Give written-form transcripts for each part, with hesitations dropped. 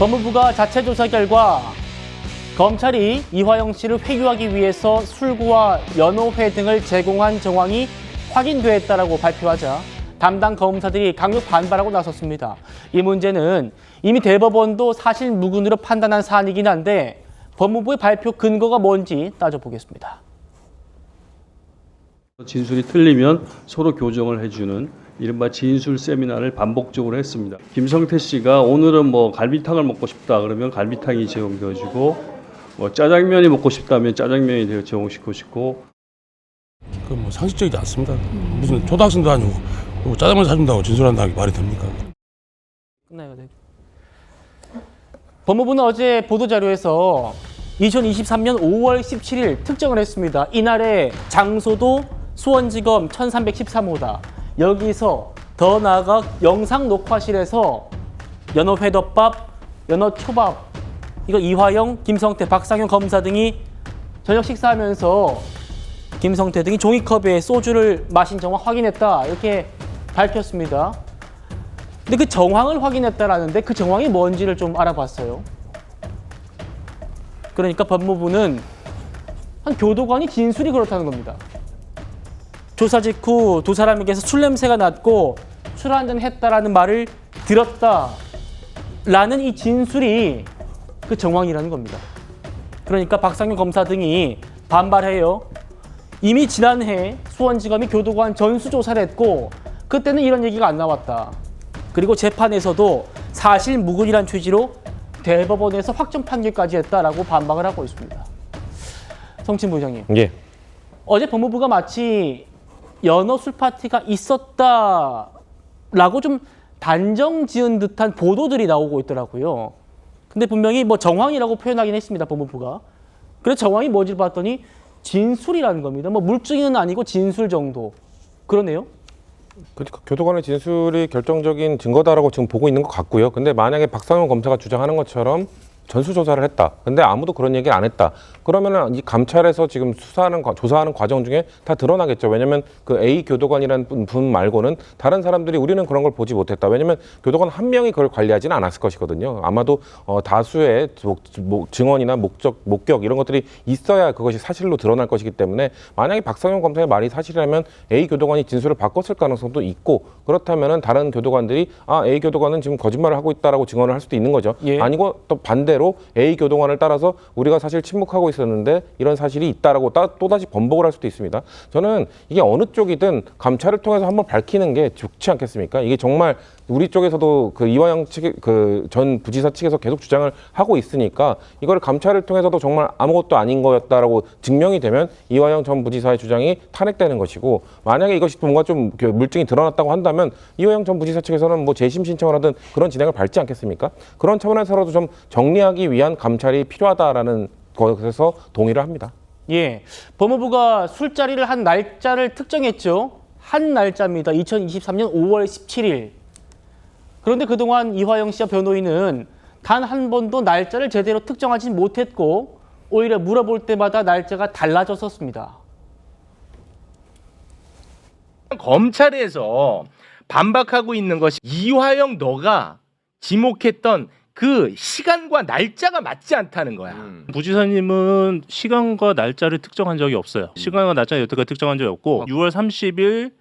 법무부가 자체 조사 결과 검찰이 이화영 씨를 회유하기 위해서 술구와 연호회 등을 제공한 정황이 확인됐다라고 발표하자 담당 검사들이 강력 반발하고 나섰습니다. 이 문제는 이미 대법원도 사실 무근으로 판단한 사안이긴 한데 법무부의 발표 근거가 뭔지 따져보겠습니다. 진술이 틀리면 서로 교정을 해주는 이른바 진술 세미나를 반복적으로 했습니다. 김성태 씨가 오늘은 뭐 갈비탕을 먹고 싶다 그러면 갈비탕이 제공되어지고 뭐 짜장면이 먹고 싶다면 짜장면이 제공시키고 싶고. 그 뭐 상식적이지 않습니다. 무슨 초등학생도 아니고 뭐 짜장면 사준다고 진술한다는 게 말이 됩니까? 끝나요. 네. 법무부는 어제 보도자료에서 2023년 5월 17일 특정을 했습니다. 이날의 장소도 수원지검 1313호다. 여기서 더 나아가 영상 녹화실에서 연어회덮밥, 연어초밥, 이거 이화영, 김성태, 박상현 검사 등이 저녁 식사하면서 김성태 등이 종이컵에 소주를 마신 정황 확인했다. 이렇게 밝혔습니다. 근데 그 정황을 확인했다라는데 그 정황이 뭔지를 좀 알아봤어요. 그러니까 법무부는 한 교도관이 진술이 그렇다는 겁니다. 조사 직후 두 사람에게서 술 냄새가 났고 술 한잔 했다라는 말을 들었다라는 이 진술이 그 정황이라는 겁니다. 그러니까 박상현 검사 등이 반발해요. 이미 지난해 수원지검이 교도관 전수조사를 했고 그때는 이런 얘기가 안 나왔다. 그리고 재판에서도 사실 무근이란 취지로 대법원에서 확정 판결까지 했다라고 반박을 하고 있습니다. 성진 부장님. 예. 어제 법무부가 마치 연어 술 파티가 있었다라고 좀 단정 지은 듯한 보도들이 나오고 있더라고요. 근데 분명히 뭐 정황이라고 표현하긴 했습니다, 법무부가. 그래서 정황이 뭔지 봤더니 진술이라는 겁니다. 뭐 물증은 아니고 진술 정도. 그러네요. 그러니까 교도관의 진술이 결정적인 증거다라고 지금 보고 있는 것 같고요. 근데 만약에 박상현 검사가 주장하는 것처럼 전수조사를 했다. 근데 아무도 그런 얘기를 안 했다. 그러면은 이 감찰에서 지금 조사하는 과정 중에 다 드러나겠죠. 왜냐면 그 A 교도관이라는 분 말고는 다른 사람들이 우리는 그런 걸 보지 못했다. 왜냐면 교도관 한 명이 그걸 관리하지는 않았을 것이거든요. 아마도 다수의 증언이나 목격 이런 것들이 있어야 그것이 사실로 드러날 것이기 때문에 만약에 박상현 검사의 말이 사실이라면 A 교도관이 진술을 바꿨을 가능성도 있고 그렇다면은 다른 교도관들이 A 교도관은 지금 거짓말을 하고 있다라고 증언을 할 수도 있는 거죠. 예. 아니고 또 반대로 A 교도관을 따라서 우리가 사실 침묵하고 있었는데 이런 사실이 있다라고 또다시 번복을 할 수도 있습니다. 저는 이게 어느 쪽이든 감찰을 통해서 한번 밝히는 게 좋지 않겠습니까? 이게 정말 우리 쪽에서도 그 이화영 측, 그 전 부지사 측에서 계속 주장을 하고 있으니까 이걸 감찰을 통해서도 정말 아무것도 아닌 거였다라고 증명이 되면 이화영 전 부지사의 주장이 탄핵되는 것이고 만약에 이것이 뭔가 좀 물증이 드러났다고 한다면 이화영 전 부지사 측에서는 뭐 재심 신청을 하든 그런 진행을 밟지 않겠습니까? 그런 차원에서라도 좀 정리하기 위한 감찰이 필요하다라는 것에서 동의를 합니다. 예, 법무부가 술자리를 한 날짜를 특정했죠. 한 날짜입니다. 2023년 5월 17일. 그런데 그동안 이화영 씨와 변호인은 단 한 번도 날짜를 제대로 특정하지 못했고 오히려 물어볼 때마다 날짜가 달라졌었습니다. 검찰에서 반박하고 있는 것이 이화영 너가 지목했던 그 시간과 날짜가 맞지 않다는 거야. 부지사님은 시간과 날짜를 특정한 적이 없어요. 시간과 날짜는 여태까지 특정한 적이 없고 6월 30일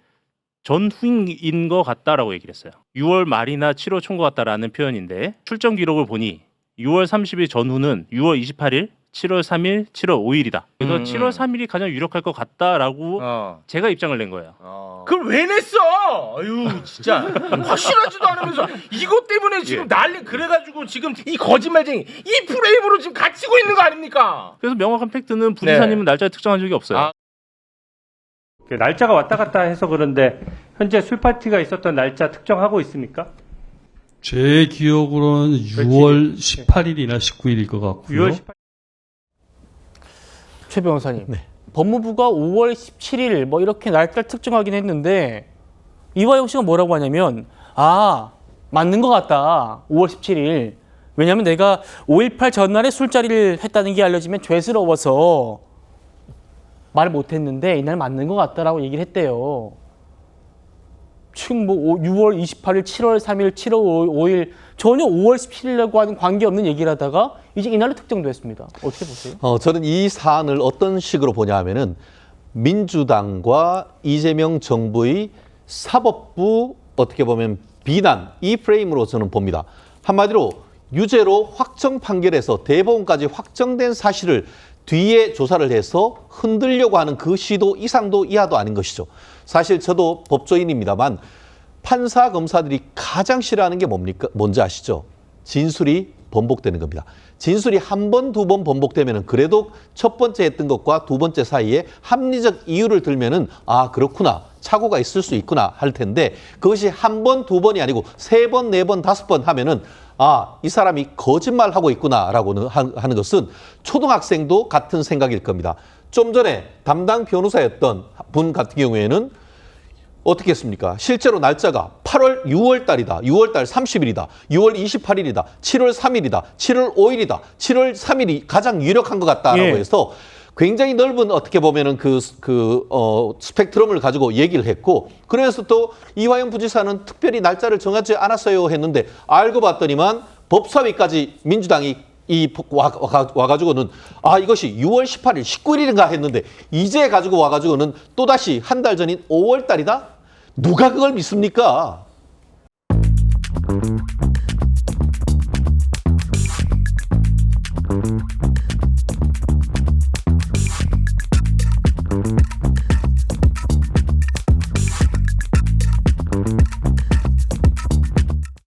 전후인 것 같다라고 얘기를 했어요. 6월 말이나 7월 초인 것 같다라는 표현인데 출정 기록을 보니 6월 30일 전후는 6월 28일, 7월 3일, 7월 5일이다. 그래서 7월 3일이 가장 유력할 것 같다라고 제가 입장을 낸 거예요. 그걸 왜 냈어? 아유 진짜 확실하지도 않으면서 이것 때문에 지금 난리 그래가지고 지금 이 거짓말쟁이 이 프레임으로 지금 갇히고 있는 거 아닙니까? 그래서 명확한 팩트는 부지사님은 날짜를 특정한 적이 없어요. 그 날짜가 왔다 갔다 해서 그런데 현재 술 파티가 있었던 날짜 특정하고 있습니까? 제 기억으로는 6월 18일이나 19일일 것 같고요. 6월 18일. 최 변호사님, 법무부가 5월 17일 뭐 이렇게 날짜를 특정하긴 했는데 이화영 씨가 뭐라고 하냐면 맞는 것 같다. 5월 17일. 왜냐하면 내가 5.18 전날에 술자리를 했다는 게 알려지면 죄스러워서 말을 못했는데 이날 맞는 것 같다라고 얘기를 했대요. 지금 뭐 6월 28일, 7월 3일, 7월 5일 전혀 5월 17일과는 관계없는 얘기를 하다가 이제 이날로 특정됐습니다. 어떻게 보세요? 저는 이 사안을 어떤 식으로 보냐 하면은 민주당과 이재명 정부의 사법부 어떻게 보면 비난 이 프레임으로 저는 봅니다. 한마디로 유죄로 확정 판결에서 대법원까지 확정된 사실을 뒤에 조사를 해서 흔들려고 하는 그 시도 이상도 이하도 아닌 것이죠. 사실 저도 법조인입니다만 판사 검사들이 가장 싫어하는 게 뭡니까? 뭔지 아시죠? 진술이 번복되는 겁니다. 진술이 한 번, 두 번 번복되면은 그래도 첫 번째 했던 것과 두 번째 사이에 합리적 이유를 들면은 아 그렇구나 착오가 있을 수 있구나 할 텐데 그것이 한 번, 두 번이 아니고 세 번, 네 번, 다섯 번 하면은 아 이 사람이 거짓말하고 있구나라고 하는 것은 초등학생도 같은 생각일 겁니다. 좀 전에 담당 변호사였던 분 같은 경우에는 어떻게 했습니까? 실제로 날짜가 8월 6월 달이다. 6월 달 30일이다. 6월 28일이다. 7월 3일이다. 7월 5일이다. 7월 3일이 가장 유력한 것 같다라고 예. 해서 굉장히 넓은 어떻게 보면은 스펙트럼을 가지고 얘기를 했고 그래서 또 이화영 부지사는 특별히 날짜를 정하지 않았어요 했는데 알고 봤더니만 법사위까지 민주당이 와가지고는 아 이것이 6월 18일, 19일인가 했는데 이제 가지고 와가지고는 또다시 한 달 전인 5월 달이다? 누가 그걸 믿습니까?